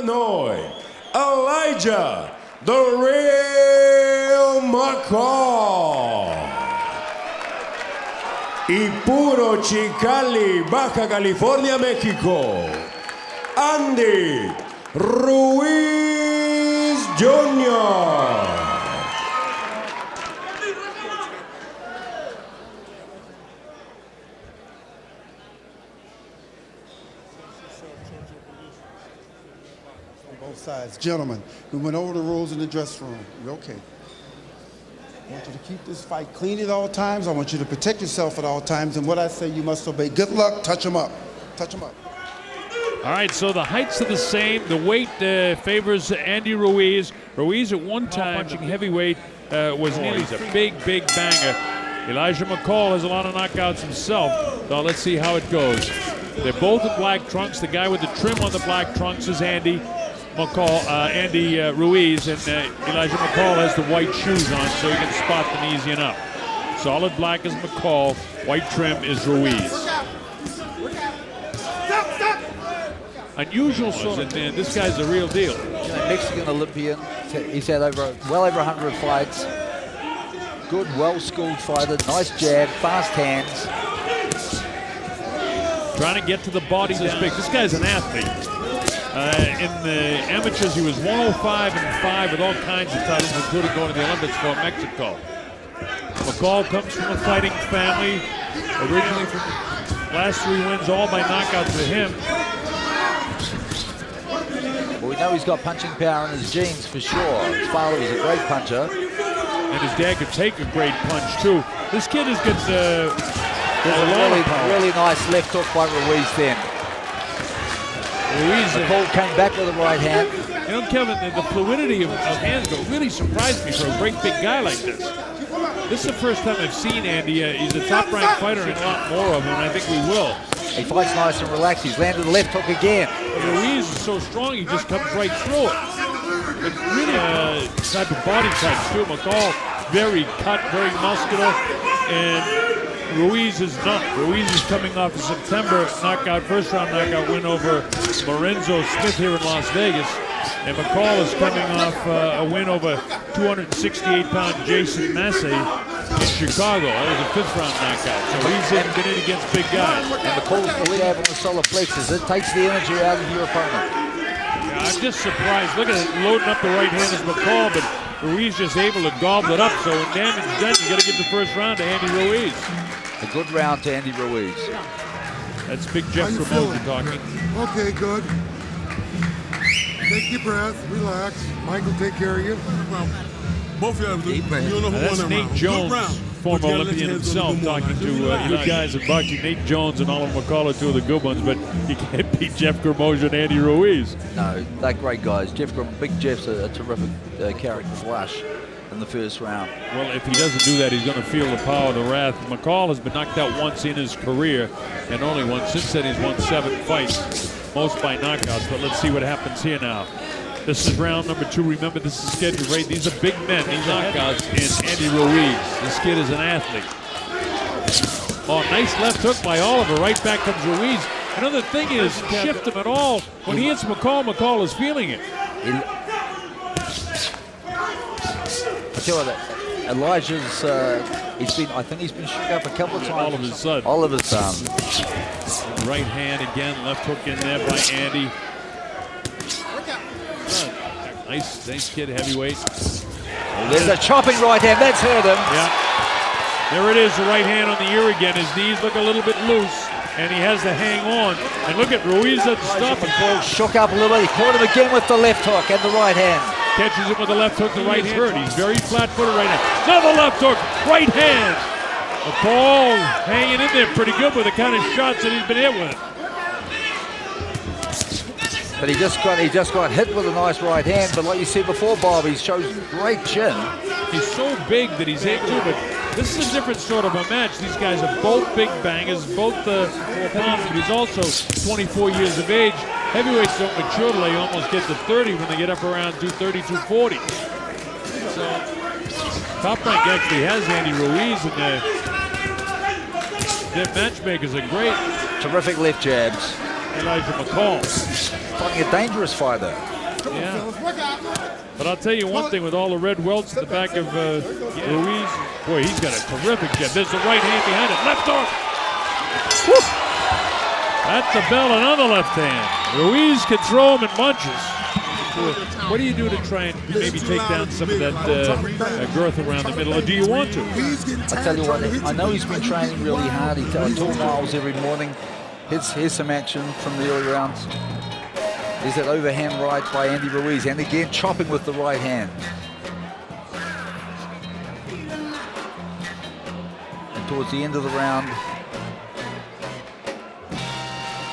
Illinois, Elijah "The Real McCall. Y Puro Chicali, Baja California, México, Andy Ruiz Jr. Both sides. Gentlemen, we went over the rules in the dressing room. You're okay. I want you to keep this fight clean at all times. I want you to protect yourself at all times. And what I say, you must obey. Good luck. Touch them up. Touch them up. All right, so the heights are the same. The weight favors Andy Ruiz. Ruiz at one time, punching heavyweight, was nearly a big banger. Elijah McCall has a lot of knockouts himself. So let's see how it goes. They're both in black trunks. The guy with the trim on the black trunks is Andy Ruiz, and Elijah McCall has the white shoes on, so you can spot them easy enough. Solid black is McCall, white trim is Ruiz. Unusual sort of man. This guy's the real deal. Mexican Olympian. He's had well over 100 fights. Good, well-schooled fighter. Nice jab, fast hands. Trying to get to the body this big. This guy's an athlete. In the amateurs, he was 105-5 with all kinds of titles, including going to the Olympics for Mexico. McCall comes from a fighting family, originally from the last 3 wins, all by knockouts for him. Well, we know he's got punching power in his genes for sure. His father was a great puncher. And his dad could take a great punch, too. This kid has got really nice left hook by Ruiz then. McCall came back with the right hand. You know, Kevin, the fluidity of hands really surprised me for a great big guy like this. This is the first time I've seen Andy. He's a top-ranked fighter and a lot more of him, and I think we will. He fights nice and relaxed. He's landed the left hook again. But Ruiz is so strong, he just comes right through it. But really type of body types, too. McCall, very cut, very muscular, and Ruiz is not. Ruiz is coming off a September first-round knockout win over Lorenzo Smith here in Las Vegas. And McCall is coming off a win over 268-pound Jason Massey in Chicago. That was a 5th-round knockout. So he's been in against big guys. And McCall's the jab on the solar plexus. It takes the energy out of your opponent. Yeah, I'm just surprised. Look at it, loading up the right hand is McCall, but Ruiz just able to gobble it up. So when damage is done, you got to give the first round to Andy Ruiz. A good round to Andy Ruiz. That's Big Jeff Promotion talking. Okay, good. Take your breath, relax. Mike will take care of you. Both of you don't know who That's won Nate Jones, former Olympian himself, talking to good guys in boxing. Nate Jones and Oliver McCall are 2 of the good ones, but you can't beat Jeff Gramoja and Andy Ruiz. No, they're great guys. Big Jeff's a terrific character flush in the first round. Well, if he doesn't do that, he's going to feel the power of the wrath. McCall has been knocked out once in his career, and only once. Since then, he's won 7 fights, most by knockouts. But let's see what happens here now. This is round number 2. Remember, this is scheduled right. These are big men. These knockouts in Andy Ruiz. This kid is an athlete. Oh, nice left hook by Oliver. Right back comes Ruiz. Another thing is, shift him at all. When he hits McCall, McCall is feeling it. I tell you what, Elijah's, I think he's been shook up a couple of times. Oliver's son. Oliver's son. Right hand again, left hook in there by Andy. Nice kid, heavyweight. There's a chopping right hand, that's hurt him. Yeah. There it is, the right hand on the ear again. His knees look a little bit loose, and he has to hang on. And look at Ruiz at the stop. McCall shook up a little bit. He caught him again with the left hook and the right hand. Catches him with the left hook, the right hand. He's very flat-footed right hand. Another left hook, right hand. McCall hanging in there pretty good with the kind of shots that he's been hit with. But he just got hit with a nice right hand. But like you said before, Bob, he shows great chin. He's so big that he's able to, but this is a different sort of a match. These guys are both big bangers, both 4 pounds, but he's also 24 years of age. Heavyweights don't mature till they almost get to 30 when they get up around 230, 240. So Top Rank actually has Andy Ruiz, and their matchmakers are great. Terrific left jabs. Elijah McCall. fighting a dangerous fighter. Yeah. But I'll tell you one thing, with all the red welts in the back of Ruiz, boy, he's got a terrific jab. There's the right hand behind it. Left arm. Woo! At the bell, another left hand. Ruiz can throw him in bunches. What do you do to try and maybe take down some of that girth around the middle, or do you want to? I tell you what, I know he's been training really hard. He does 2 miles every morning. Here's some action from the early rounds. There's that overhand right by Andy Ruiz, and again chopping with the right hand. And towards the end of the round,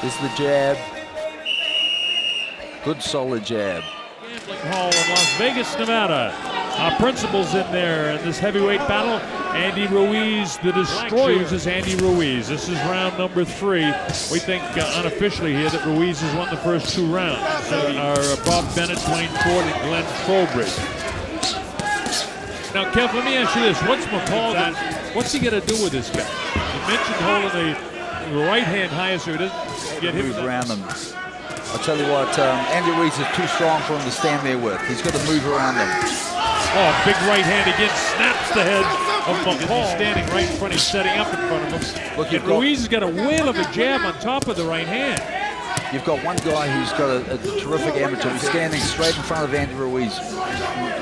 there's the jab. Good solid jab. Gambling Hall in Las Vegas, Nevada. Our principals in there in this heavyweight battle. Andy Ruiz, the Destroyers, is Andy Ruiz. This is round number 3. We think unofficially here that Ruiz has won the first 2 rounds. Our Bob Bennett, Dwayne Ford, and Glenn Trowbridge. Now, Kev, let me ask you this. What's he going to do with this guy? You mentioned holding the right hand higher so he doesn't get hit. Move around him. I'll tell you what, Andy Ruiz is too strong for him to stand there with. He's got to move around him. Oh, big right hand again, snaps the head of McCall. He's standing right in front, he's setting up in front of him. Look, Ruiz has got a whale of a jab on top of the right hand. You've got one guy who's got a terrific amateur. He's standing straight in front of Andy Ruiz,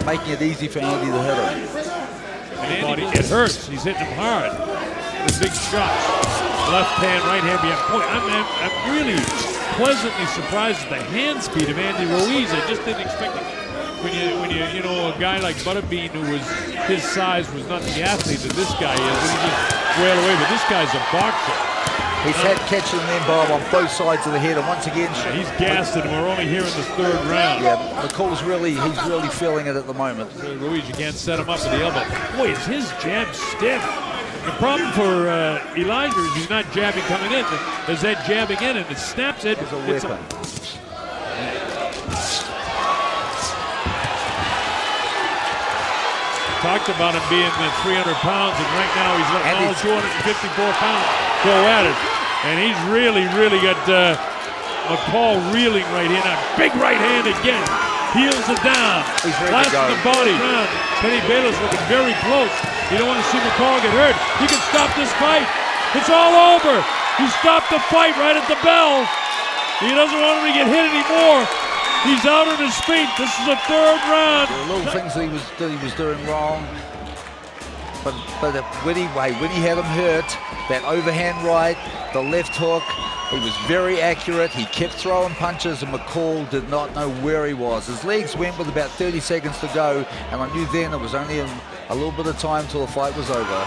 making it easy for Andy to hit him. It hurts, he's hitting him hard. The big shots. Left hand, right hand behind. Boy, I'm really pleasantly surprised at the hand speed of Andy Ruiz. I just didn't expect it. When you know, a guy like Butterbean, who was, his size was not the athlete that this guy is, and he just wailed away, but this guy's a boxer. He's had catching them, Bob, on both sides of the head, and once again... He's gassed it, and we're only here in the 3rd round. Yeah, McCall's really feeling it at the moment. Ruiz, you can't set him up with the elbow. Boy, is his jab stiff. The problem for Elijah is he's not jabbing coming in. There's that jabbing in, and it snaps it. It's a weapon. Talked about him being 300 pounds, and right now he's letting all 254 pounds go at it. And he's really got McCall reeling right here. Now, big right hand again. Heels it down. Blasts the body. Kenny Bayless looking very close. You don't want to see McCall get hurt. He can stop this fight. It's all over. He stopped the fight right at the bell. He doesn't want him to get hit anymore. He's out on his feet. This is the 3rd round. There were little things that he was doing wrong. But when he had him hurt, that overhand right, the left hook, he was very accurate. He kept throwing punches, and McCall did not know where he was. His legs went with about 30 seconds to go, and I knew then it was only a little bit of time till the fight was over.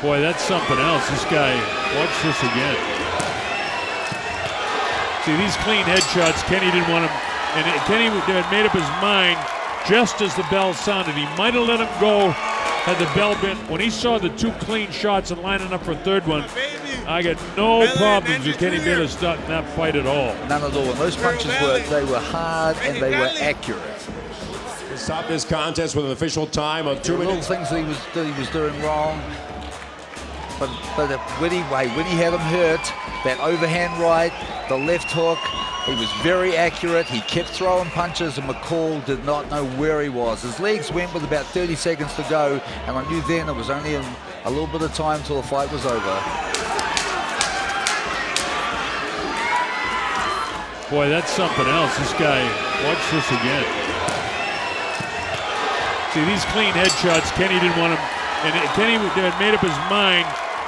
Boy, that's something else. This guy, watch this again. See, these clean headshots, Kenny didn't want him, and Kenny had made up his mind just as the bell sounded. He might have let him go had the bell been. When he saw the 2 clean shots and lining up for a 3rd one, I got no problems with Kenny Bayless starting that fight at all. None at all. And those punches were hard and they were accurate. Stop this contest with an official time of 2 minutes. Little things that he was doing wrong. But when he had him hurt, that overhand right, the left hook, he was very accurate. He kept throwing punches, and McCall did not know where he was. His legs went with about 30 seconds to go, and I knew then it was only a little bit of time till the fight was over. Boy, that's something else. This guy, watch this again. See, these clean headshots, Kenny didn't want him, and Kenny had made up his mind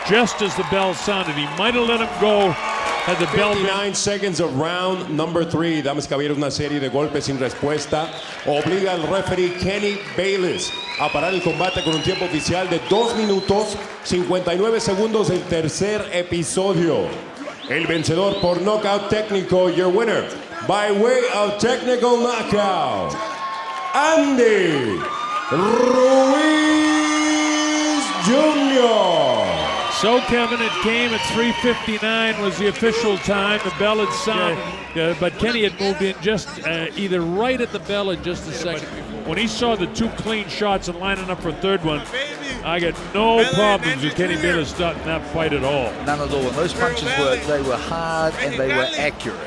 just as the bell sounded. He might have let him go had the bell been. 59 seconds of round number 3. Damas y caballeros, una serie de golpes sin respuesta. Obliga al referee Kenny Bayless a parar el combate con un tiempo oficial de 2 minutos 59 segundos del tercer episodio. El vencedor por knockout técnico, your winner, by way of technical knockout, Andy Ruiz Jr. So, Kevin, it came at 3:59 was the official time. The bell had sounded, but Kenny had moved in just either right at the bell or just a second before. when he saw the 2 clean shots and lining up for a third one, I got no problems with Kenny Bayless starting that fight at all. None at all. And those punches were hard and they were accurate.